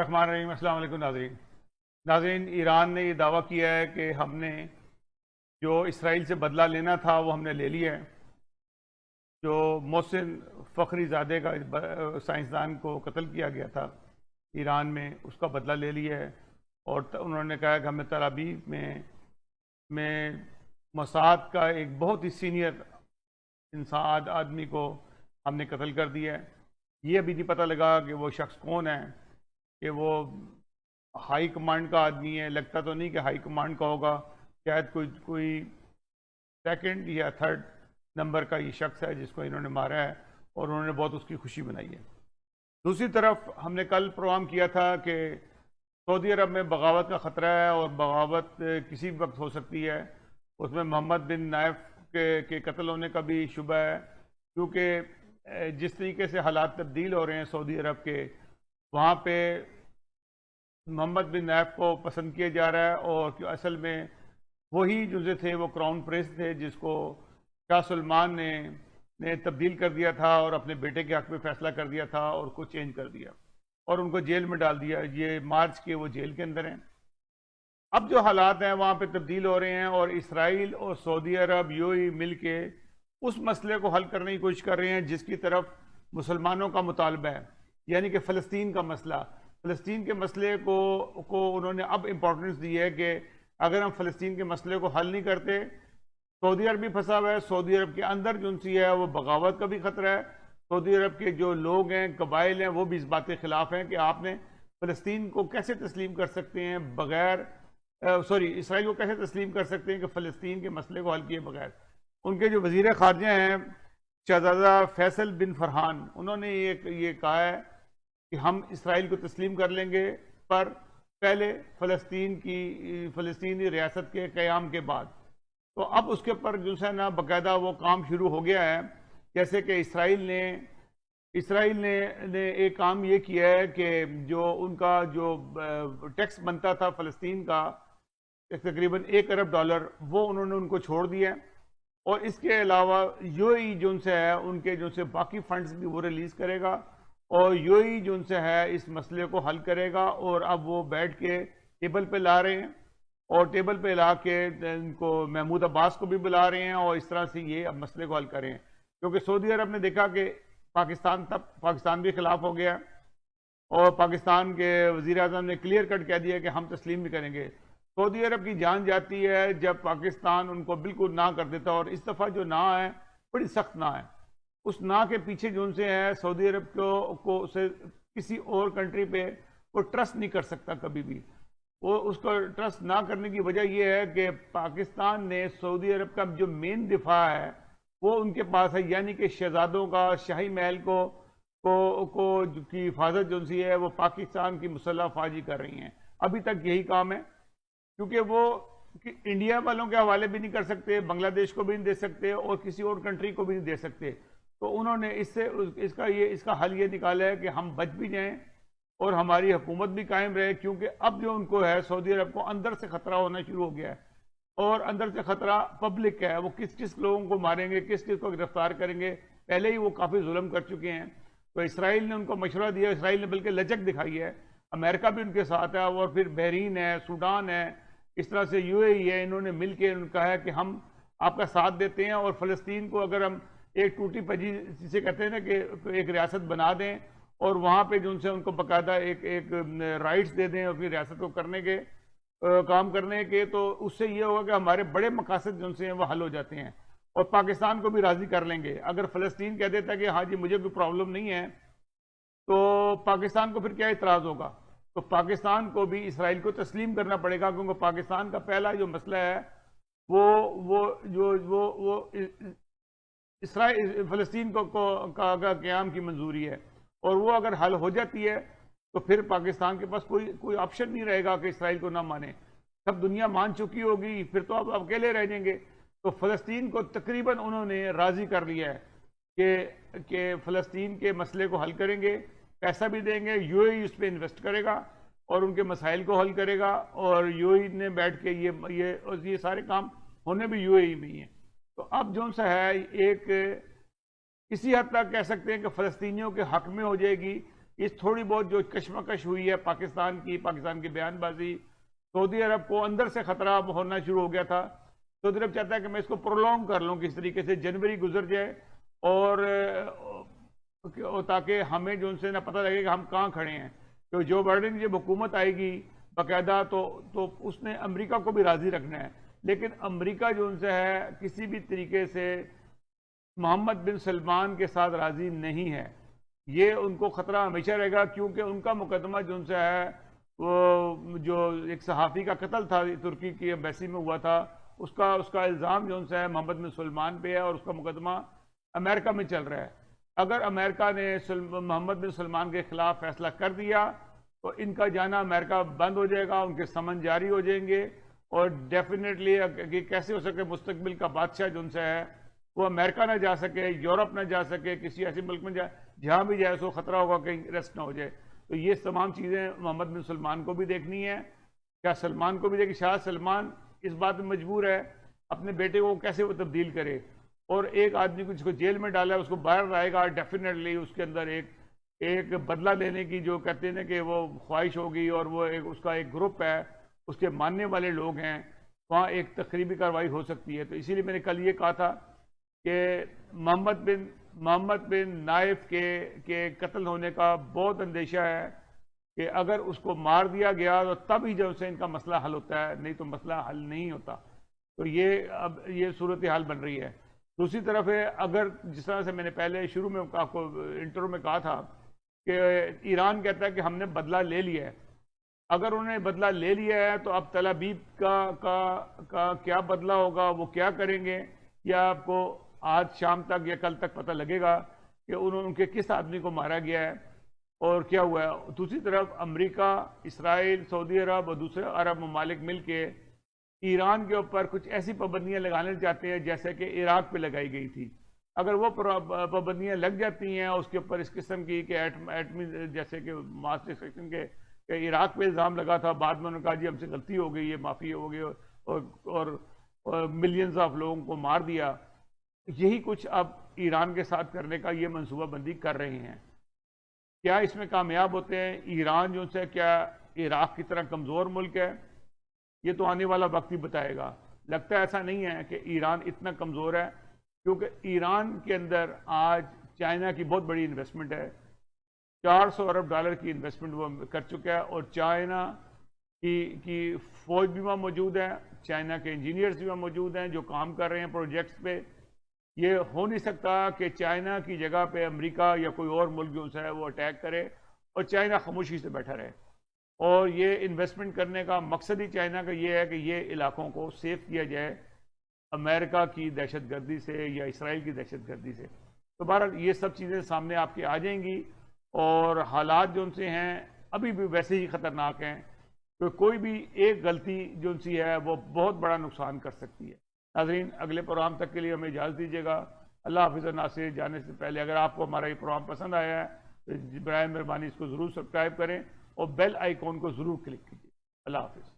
الرحمن الرحیم۔ السلام علیکم ناظرین، ایران نے یہ دعویٰ کیا ہے کہ ہم نے جو اسرائیل سے بدلہ لینا تھا وہ ہم نے لے لیا ہے۔ جو محسن فخری زادے کا سائنسدان کو قتل کیا گیا تھا ایران میں، اس کا بدلہ لے لیا ہے، اور انہوں نے کہا کہ ہمیں تل ابیب میں موساد کا ایک بہت ہی سینئر انسان آدمی کو ہم نے قتل کر دیا ہے۔ یہ ابھی نہیں پتہ لگا کہ وہ شخص کون ہے، کہ وہ ہائی کمانڈ کا آدمی ہے، لگتا تو نہیں کہ ہائی کمانڈ کا ہوگا، شاید کوئی سیکنڈ یا تھرڈ نمبر کا یہ شخص ہے جس کو انہوں نے مارا ہے، اور انہوں نے بہت اس کی خوشی منائی ہے۔ دوسری طرف ہم نے کل پروگرام کیا تھا کہ سعودی عرب میں بغاوت کا خطرہ ہے، اور بغاوت کسی بھی وقت ہو سکتی ہے۔ اس میں محمد بن نائف کے قتل ہونے کا بھی شبہ ہے، کیونکہ جس طریقے سے حالات تبدیل ہو رہے ہیں سعودی عرب کے، وہاں پہ محمد بن نائف کو پسند کیا جا رہا ہے، اور اصل میں وہی جو تھے وہ کراؤن پرنس تھے جس کو شاہ سلمان نے تبدیل کر دیا تھا اور اپنے بیٹے کے حق میں فیصلہ کر دیا تھا، اور کو چینج کر دیا اور ان کو جیل میں ڈال دیا۔ یہ مارچ کے وہ جیل کے اندر ہیں۔ اب جو حالات ہیں وہاں پہ تبدیل ہو رہے ہیں، اور اسرائیل اور سعودی عرب UAE مل کے اس مسئلے کو حل کرنے کی کوشش کر رہے ہیں جس کی طرف مسلمانوں کا مطالبہ ہے، یعنی کہ فلسطین کا مسئلہ۔ فلسطین کے مسئلے کو انہوں نے اب امپورٹنس دی ہے کہ اگر ہم فلسطین کے مسئلے کو حل نہیں کرتے، سعودی عرب بھی پھنسا ہوا ہے، سعودی عرب کے اندر جو سی ہے وہ بغاوت کا بھی خطرہ ہے۔ سعودی عرب کے جو لوگ ہیں، قبائل ہیں، وہ بھی اس بات کے خلاف ہیں کہ آپ نے فلسطین کو کیسے تسلیم کر سکتے ہیں اسرائیل کو کیسے تسلیم کر سکتے ہیں کہ فلسطین کے مسئلے کو حل کیے بغیر۔ ان کے جو وزیر خارجہ ہیں شہزادہ فیصل بن فرحان، انہوں نے یہ کہا ہے کہ ہم اسرائیل کو تسلیم کر لیں گے، پر پہلے فلسطینی ریاست کے قیام کے بعد۔ تو اب اس کے اوپر جو ہے نا باقاعدہ وہ کام شروع ہو گیا ہے، جیسے کہ اسرائیل نے ایک کام یہ کیا ہے کہ جو ان کا جو ٹیکس بنتا تھا فلسطین کا تقریباً $1 ارب، وہ انہوں نے ان کو چھوڑ دیا ہے، اور اس کے علاوہ UAE جو ان سے ہے ان کے جو سے باقی فنڈز بھی وہ ریلیز کرے گا، اور UAE جو ان سے ہے اس مسئلے کو حل کرے گا۔ اور اب وہ بیٹھ کے ٹیبل پہ لا رہے ہیں، اور ٹیبل پہ لا کے ان کو محمود عباس کو بھی بلا رہے ہیں، اور اس طرح سے یہ اب مسئلے کو حل کریں، کیونکہ سعودی عرب نے دیکھا کہ پاکستان بھی خلاف ہو گیا، اور پاکستان کے وزیر اعظم نے کلیئر کٹ کہہ دیا کہ ہم تسلیم بھی کریں گے۔ سعودی عرب کی جان جاتی ہے جب پاکستان ان کو بالکل نہ کر دیتا، اور اس دفعہ جو نہ ہے بڑی سخت نہ ہے۔ اس نہ کے پیچھے جو ان سے ہے، سعودی عرب کو سے کسی اور کنٹری پہ وہ ٹرسٹ نہیں کر سکتا کبھی بھی۔ وہ اس کو ٹرسٹ نہ کرنے کی وجہ یہ ہے کہ پاکستان نے سعودی عرب کا جو مین دفاع ہے وہ ان کے پاس ہے، یعنی کہ شہزادوں کا شاہی محل کی حفاظت جو سی ہے وہ پاکستان کی مسلح افواج کر رہی ہیں۔ ابھی تک یہی کام ہے، کیونکہ وہ انڈیا والوں کے حوالے بھی نہیں کر سکتے، بنگلہ دیش کو بھی نہیں دے سکتے، اور کسی اور کنٹری کو بھی نہیں دے سکتے۔ تو انہوں نے اس کا حل یہ نکالا ہے کہ ہم بچ بھی جائیں اور ہماری حکومت بھی قائم رہے، کیونکہ اب جو ان کو ہے سعودی عرب کو اندر سے خطرہ ہونا شروع ہو گیا ہے، اور اندر سے خطرہ پبلک کا ہے۔ وہ کس لوگوں کو ماریں گے، کس کو گرفتار کریں گے، پہلے ہی وہ کافی ظلم کر چکے ہیں۔ تو اسرائیل نے ان کو مشورہ دیا، اسرائیل نے بلکہ لچک دکھائی ہے، امریکہ بھی ان کے ساتھ ہے، اور پھر بحرین ہے، سوڈان ہے، اس طرح سے UAE ہے، انہوں نے مل کے کہا ہے کہ ہم آپ کا ساتھ دیتے ہیں، اور فلسطین کو اگر ہم ایک ٹوٹی پجی جسے کہتے ہیں نا کہ ایک ریاست بنا دیں، اور وہاں پہ جو ان سے ان کو باقاعدہ ایک رائٹس دے دیں اور پھر ریاست کو کرنے کے کام کرنے کے، تو اس سے یہ ہوگا کہ ہمارے بڑے مقاصد جو ان سے ہیں وہ حل ہو جاتے ہیں، اور پاکستان کو بھی راضی کر لیں گے۔ اگر فلسطین کہہ دیتا کہ ہاں جی مجھے کوئی پرابلم نہیں ہے، تو پاکستان کو پھر کیا اعتراض ہوگا؟ تو پاکستان کو بھی اسرائیل کو تسلیم کرنا پڑے گا، کیونکہ پاکستان کا پہلا جو مسئلہ ہے وہ فلسطین کا قیام کی منظوری ہے، اور وہ اگر حل ہو جاتی ہے تو پھر پاکستان کے پاس کوئی آپشن نہیں رہے گا کہ اسرائیل کو نہ مانے۔ سب دنیا مان چکی ہوگی، پھر تو اب اکیلے رہ جائیں گے۔ تو فلسطین کو تقریباً انہوں نے راضی کر لیا ہے کہ فلسطین کے مسئلے کو حل کریں گے، پیسہ بھی دیں گے، UAE اس پہ انویسٹ کرے گا اور ان کے مسائل کو حل کرے گا، اور UAE نے بیٹھ کے یہ سارے کام ہونے بھی UAE میں ہی ہیں۔ تو اب جو سا ہے ایک کسی حد تک کہہ سکتے ہیں کہ فلسطینیوں کے حق میں ہو جائے گی، اس تھوڑی بہت جو کشمکش ہوئی ہے پاکستان کی بیان بازی، سعودی عرب کو اندر سے خطرہ ہونا شروع ہو گیا تھا. سعودی عرب چاہتا ہے کہ میں اس کو پرولونگ کر لوں کس طریقے سے، جنوری گزر جائے اور تاکہ ہمیں جو ان سے نہ پتہ لگے کہ ہم کہاں کھڑے ہیں. تو جو بائیڈن کی جب حکومت آئے گی باقاعدہ تو اس نے امریکہ کو بھی راضی رکھنا ہے. لیکن امریکہ جو ان سے ہے کسی بھی طریقے سے محمد بن سلمان کے ساتھ راضی نہیں ہے. یہ ان کو خطرہ ہمیشہ رہے گا، کیونکہ ان کا مقدمہ جو ان سے ہے وہ جو ایک صحافی کا قتل تھا ترکی کی ایمبیسی میں ہوا تھا، اس کا الزام جو ان سے ہے محمد بن سلمان پہ ہے، اور اس کا مقدمہ امریکہ میں چل رہا ہے. اگر امریکہ نے محمد بن سلمان کے خلاف فیصلہ کر دیا تو ان کا جانا امریکہ بند ہو جائے گا، ان کے سمن جاری ہو جائیں گے، اور ڈیفینیٹلی کیسے ہو سکے مستقبل کا بادشاہ جو ان سے ہے وہ امریکہ نہ جا سکے، یورپ نہ جا سکے، کسی ایسے ملک میں جہاں بھی جائے سو خطرہ ہوگا کہیں ریسٹ نہ ہو جائے. تو یہ تمام چیزیں محمد بن سلمان کو بھی دیکھنی ہے. کیا سلمان کو بھی دیکھیں؟ شاہ سلمان اس بات میں مجبور ہے اپنے بیٹے کو کیسے وہ تبدیل کرے، اور ایک آدمی کو جس کو جیل میں ڈالا ہے اس کو باہر آئے گا، ڈیفینیٹلی اس کے اندر ایک بدلہ لینے کی جو کہتے ہیں کہ وہ خواہش ہوگی، اور وہ اس کا ایک گروپ ہے، اس کے ماننے والے لوگ ہیں، وہاں ایک تقریبی کارروائی ہو سکتی ہے. تو اسی لیے میں نے کل یہ کہا تھا کہ محمد بن نائف کے قتل ہونے کا بہت اندیشہ ہے کہ اگر اس کو مار دیا گیا تو تب ہی جب سے ان کا مسئلہ حل ہوتا ہے، نہیں تو مسئلہ حل نہیں ہوتا. تو یہ صورتحال بن رہی ہے. دوسری طرف ہے، اگر جس طرح سے میں نے پہلے شروع میں آپ کو انٹرو میں کہا تھا کہ ایران کہتا ہے کہ ہم نے بدلہ لے لیا ہے، اگر انہوں نے بدلہ لے لیا ہے تو اب تل ابیب کا کیا بدلہ ہوگا، وہ کیا کریں گے، یا آپ کو آج شام تک یا کل تک پتہ لگے گا کہ ان کے کس آدمی کو مارا گیا ہے اور کیا ہوا ہے. دوسری طرف امریکہ، اسرائیل، سعودی عرب اور دوسرے عرب ممالک مل کے ایران کے اوپر کچھ ایسی پابندیاں لگانے چاہتے ہیں جیسے کہ عراق پہ لگائی گئی تھی. اگر وہ پابندیاں لگ جاتی ہیں اس کے اوپر اس قسم کی کہ ایٹمی جیسے کہ ماس ڈسٹرکشن کے کہ عراق پہ الزام لگا تھا، بعد میں انہوں نے کہا جی ہم سے غلطی ہو گئی، یہ معافی ہو گئی، اور ملینز آف لوگوں کو مار دیا. یہی کچھ اب ایران کے ساتھ کرنے کا یہ منصوبہ بندی کر رہے ہیں. کیا اس میں کامیاب ہوتے ہیں؟ ایران جو سے کیا عراق کی طرح کمزور ملک ہے؟ یہ تو آنے والا وقت ہی بتائے گا. لگتا ہے ایسا نہیں ہے کہ ایران اتنا کمزور ہے، کیونکہ ایران کے اندر آج چائنا کی بہت بڑی انویسٹمنٹ ہے. 400 ارب ڈالر کی انویسٹمنٹ وہ کر چکا ہے، اور چائنا کی فوج بھی وہاں موجود ہے، چائنا کے انجینئرز بھی وہاں موجود ہیں جو کام کر رہے ہیں پروجیکٹس پہ. یہ ہو نہیں سکتا کہ چائنا کی جگہ پہ امریکہ یا کوئی اور ملک جو ہے وہ اٹیک کرے اور چائنا خاموشی سے بیٹھا رہے. اور یہ انویسٹمنٹ کرنے کا مقصد ہی چائنا کا یہ ہے کہ یہ علاقوں کو سیف کیا جائے امریکہ کی دہشت گردی سے یا اسرائیل کی دہشت گردی سے. تو بہرحال یہ سب چیزیں سامنے آپ کے آ جائیں گی، اور حالات جو ان سے ہیں ابھی بھی ویسے ہی خطرناک ہیں، تو کوئی بھی ایک غلطی جو ان سے ہے وہ بہت بڑا نقصان کر سکتی ہے. ناظرین، اگلے پروگرام تک کے لیے ہمیں اجازت دیجیے گا. اللہ حافظ. ناصر جانے سے پہلے اگر آپ کو ہمارا یہ پروگرام پسند آیا ہے تو برائے مہربانی اس کو ضرور سبسکرائب کریں اور بیل آئیکن کو ضرور کلک کیجیے. اللہ حافظ.